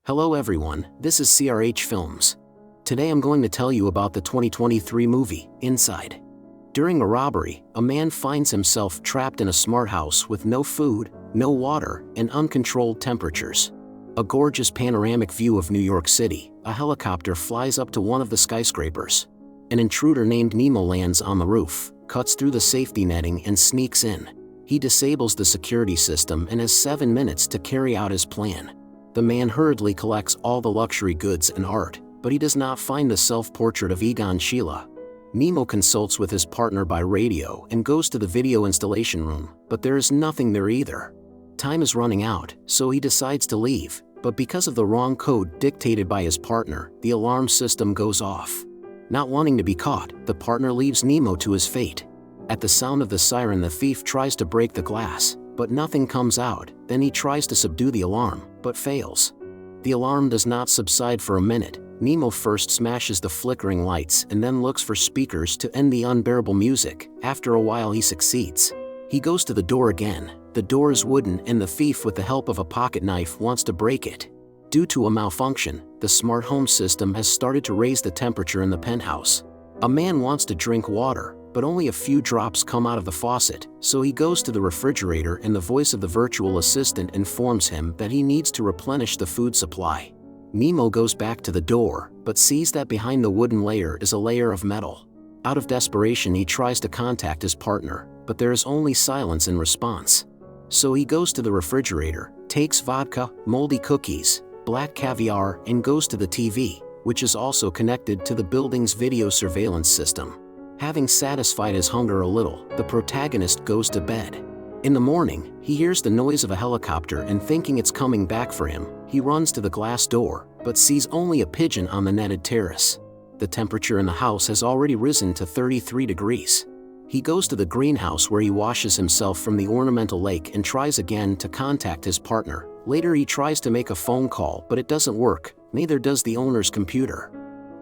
Hello everyone, this is CRH Films. Today I'm going to tell you about the 2023 movie, Inside. During a robbery, a man finds himself trapped in a smart house with no food, no water, and uncontrolled temperatures. A gorgeous panoramic view of New York City, a helicopter flies up to one of the skyscrapers. An intruder named Nemo lands on the roof, cuts through the safety netting and sneaks in. He disables the security system and has 7 minutes to carry out his plan. The man hurriedly collects all the luxury goods and art, but he does not find the self-portrait of Egon Schiele. Nemo consults with his partner by radio and goes to the video installation room, but there is nothing there either. Time is running out, so he decides to leave, but because of the wrong code dictated by his partner, the alarm system goes off. Not wanting to be caught, the partner leaves Nemo to his fate. At the sound of the siren, the thief tries to break the glass, but nothing comes out. Then he tries to subdue the alarm, but fails. The alarm does not subside for a minute. Nemo first smashes the flickering lights and then looks for speakers to end the unbearable music. After a while he succeeds. He goes to the door again. The door is wooden and the thief, with the help of a pocket knife, wants to break it. Due to a malfunction, the smart home system has started to raise the temperature in the penthouse. A man wants to drink water, but only a few drops come out of the faucet, so he goes to the refrigerator and the voice of the virtual assistant informs him that he needs to replenish the food supply. Nemo goes back to the door, but sees that behind the wooden layer is a layer of metal. Out of desperation he tries to contact his partner, but there is only silence in response. So he goes to the refrigerator, takes vodka, moldy cookies, black caviar, and goes to the TV, which is also connected to the building's video surveillance system. Having satisfied his hunger a little, the protagonist goes to bed. In the morning, he hears the noise of a helicopter and, thinking it's coming back for him, he runs to the glass door, but sees only a pigeon on the netted terrace. The temperature in the house has already risen to 33 degrees. He goes to the greenhouse where he washes himself from the ornamental lake and tries again to contact his partner. Later he tries to make a phone call, but it doesn't work, neither does the owner's computer.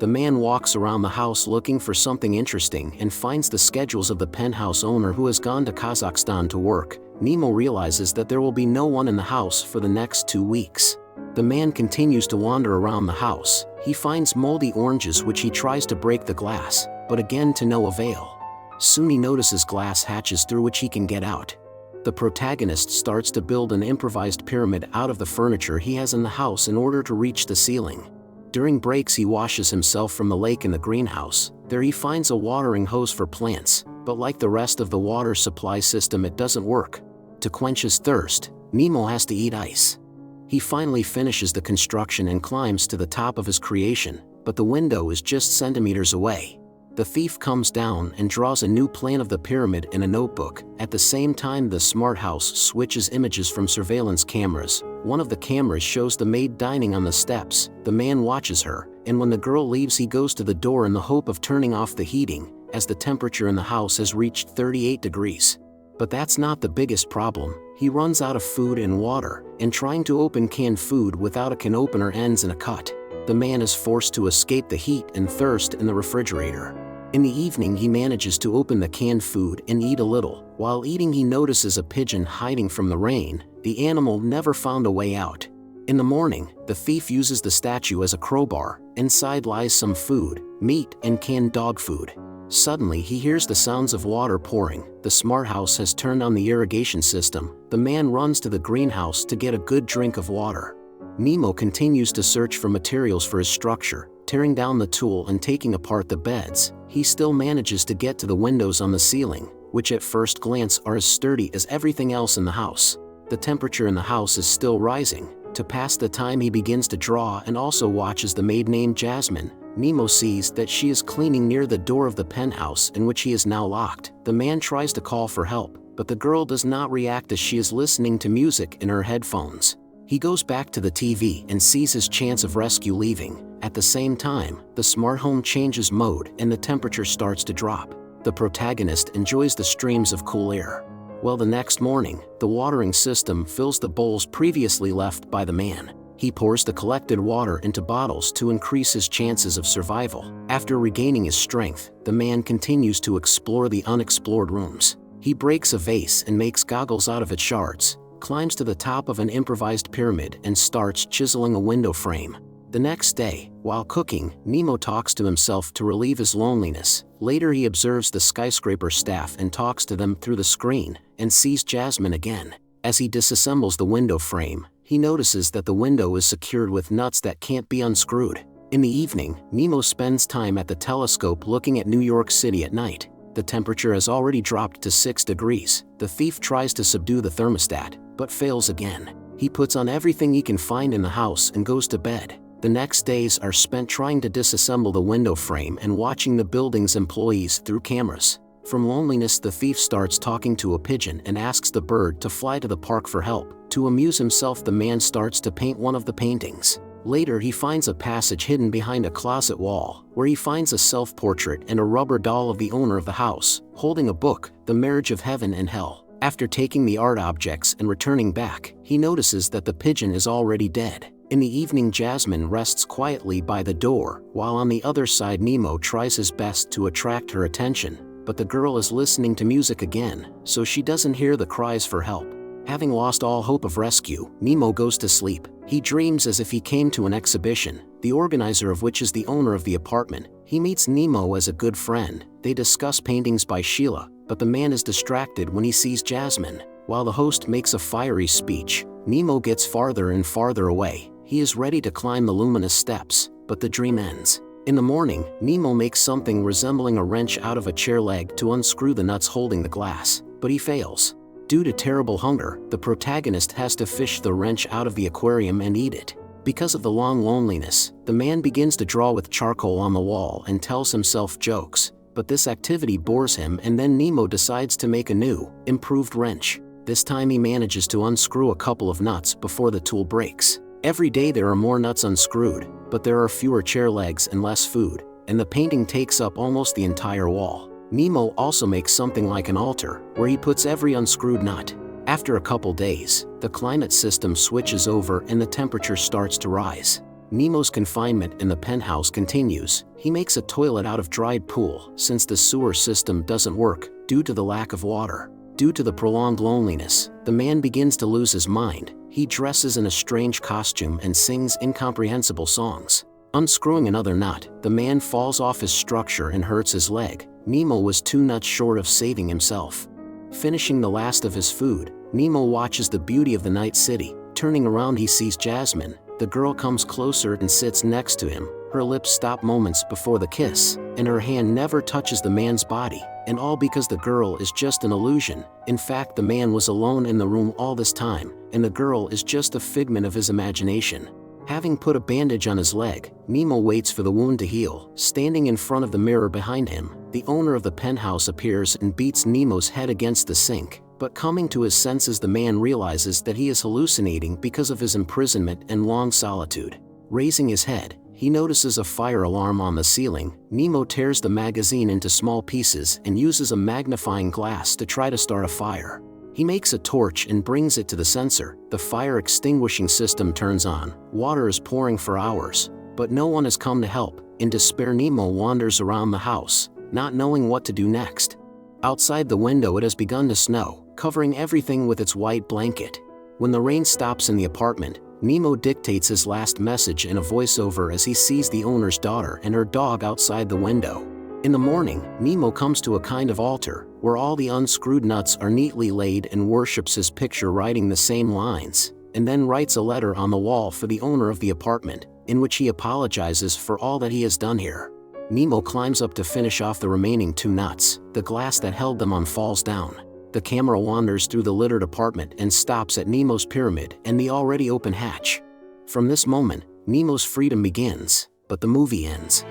The man walks around the house looking for something interesting and finds the schedules of the penthouse owner, who has gone to Kazakhstan to work. Nemo realizes that there will be no one in the house for the next 2 weeks. The man continues to wander around the house. He finds moldy oranges which he tries to break the glass, but again to no avail. Soon he notices glass hatches through which he can get out. The protagonist starts to build an improvised pyramid out of the furniture he has in the house in order to reach the ceiling. During breaks he washes himself from the lake in the greenhouse. There he finds a watering hose for plants, but like the rest of the water supply system, it doesn't work. To quench his thirst, Nemo has to eat ice. He finally finishes the construction and climbs to the top of his creation, but the window is just centimeters away. The thief comes down and draws a new plan of the pyramid in a notebook. At the same time, the smart house switches images from surveillance cameras. One of the cameras shows the maid dining on the steps. The man watches her, and when the girl leaves he goes to the door in the hope of turning off the heating, as the temperature in the house has reached 38 degrees. But that's not the biggest problem. He runs out of food and water, and trying to open canned food without a can opener ends in a cut. The man is forced to escape the heat and thirst in the refrigerator. In the evening he manages to open the canned food and eat a little. While eating he notices a pigeon hiding from the rain. The animal never found a way out. In the morning, the thief uses the statue as a crowbar. Inside lies some food, meat, and canned dog food. Suddenly he hears the sounds of water pouring. The smart house has turned on the irrigation system. The man runs to the greenhouse to get a good drink of water. Nemo continues to search for materials for his structure. Tearing down the tool and taking apart the beds, he still manages to get to the windows on the ceiling, which at first glance are as sturdy as everything else in the house. The temperature in the house is still rising. To pass the time he begins to draw and also watches the maid named Jasmine. Nemo sees that she is cleaning near the door of the penthouse, in which he is now locked. The man tries to call for help, but the girl does not react as she is listening to music in her headphones. He goes back to the TV and sees his chance of rescue leaving. At the same time, the smart home changes mode and the temperature starts to drop. The protagonist enjoys the streams of cool air. Well, the next morning, the watering system fills the bowls previously left by the man. He pours the collected water into bottles to increase his chances of survival. After regaining his strength, the man continues to explore the unexplored rooms. He breaks a vase and makes goggles out of its shards. climbs to the top of an improvised pyramid and starts chiseling a window frame. The next day, while cooking, Nemo talks to himself to relieve his loneliness. Later he observes the skyscraper staff and talks to them through the screen, and sees Jasmine again. As he disassembles the window frame, he notices that the window is secured with nuts that can't be unscrewed. In the evening, Nemo spends time at the telescope looking at New York City at night. The temperature has already dropped to 6 degrees. The thief tries to subdue the thermostat, but fails again. He puts on everything he can find in the house and goes to bed. The next days are spent trying to disassemble the window frame and watching the building's employees through cameras. From loneliness, the thief starts talking to a pigeon and asks the bird to fly to the park for help. To amuse himself, the man starts to paint one of the paintings. Later he finds a passage hidden behind a closet wall, where he finds a self-portrait and a rubber doll of the owner of the house, holding a book, The Marriage of Heaven and Hell. After taking the art objects and returning back, he notices that the pigeon is already dead. In the evening, Jasmine rests quietly by the door, while on the other side Nemo tries his best to attract her attention, but the girl is listening to music again, so she doesn't hear the cries for help. Having lost all hope of rescue, Nemo goes to sleep. He dreams as if he came to an exhibition, the organizer of which is the owner of the apartment. He meets Nemo as a good friend. They discuss paintings by Sheila, but the man is distracted when he sees Jasmine. While the host makes a fiery speech, Nemo gets farther and farther away. He is ready to climb the luminous steps, but the dream ends. In the morning, Nemo makes something resembling a wrench out of a chair leg to unscrew the nuts holding the glass, but he fails. Due to terrible hunger, the protagonist has to fish the wrench out of the aquarium and eat it. Because of the long loneliness, the man begins to draw with charcoal on the wall and tells himself jokes, but this activity bores him, and then Nemo decides to make a new, improved wrench. This time he manages to unscrew a couple of nuts before the tool breaks. Every day there are more nuts unscrewed, but there are fewer chair legs and less food, and the painting takes up almost the entire wall. Nemo also makes something like an altar, where he puts every unscrewed nut. After a couple days, the climate system switches over and the temperature starts to rise. Nemo's confinement in the penthouse continues. He makes a toilet out of dried pool, since the sewer system doesn't work due to the lack of water. Due to the prolonged loneliness, the man begins to lose his mind. He dresses in a strange costume and sings incomprehensible songs. Unscrewing another nut, the man falls off his structure and hurts his leg. Nemo was 2 nuts short of saving himself. Finishing the last of his food, Nemo watches the beauty of the night city. Turning around, he sees Jasmine. The girl comes closer and sits next to him. Her lips stop moments before the kiss, and her hand never touches the man's body. And all because the girl is just an illusion. In fact, the man was alone in the room all this time, and the girl is just a figment of his imagination. Having put a bandage on his leg, Nemo waits for the wound to heal. Standing in front of the mirror behind him, the owner of the penthouse appears and beats Nemo's head against the sink. But coming to his senses, the man realizes that he is hallucinating because of his imprisonment and long solitude. Raising his head, he notices a fire alarm on the ceiling. Nemo tears the magazine into small pieces and uses a magnifying glass to try to start a fire. He makes a torch and brings it to the sensor. The fire extinguishing system turns on. Water is pouring for hours, but no one has come to help. In despair, Nemo wanders around the house, not knowing what to do next. Outside the window, it has begun to snow, covering everything with its white blanket. When the rain stops in the apartment, Nemo dictates his last message in a voiceover as he sees the owner's daughter and her dog outside the window. In the morning, Nemo comes to a kind of altar, where all the unscrewed nuts are neatly laid, and worships his picture, writing the same lines, and then writes a letter on the wall for the owner of the apartment, in which he apologizes for all that he has done here. Nemo climbs up to finish off the remaining 2 nuts. The glass that held them on falls down. The camera wanders through the littered apartment and stops at Nemo's pyramid and the already open hatch. From this moment, Nemo's freedom begins, but the movie ends.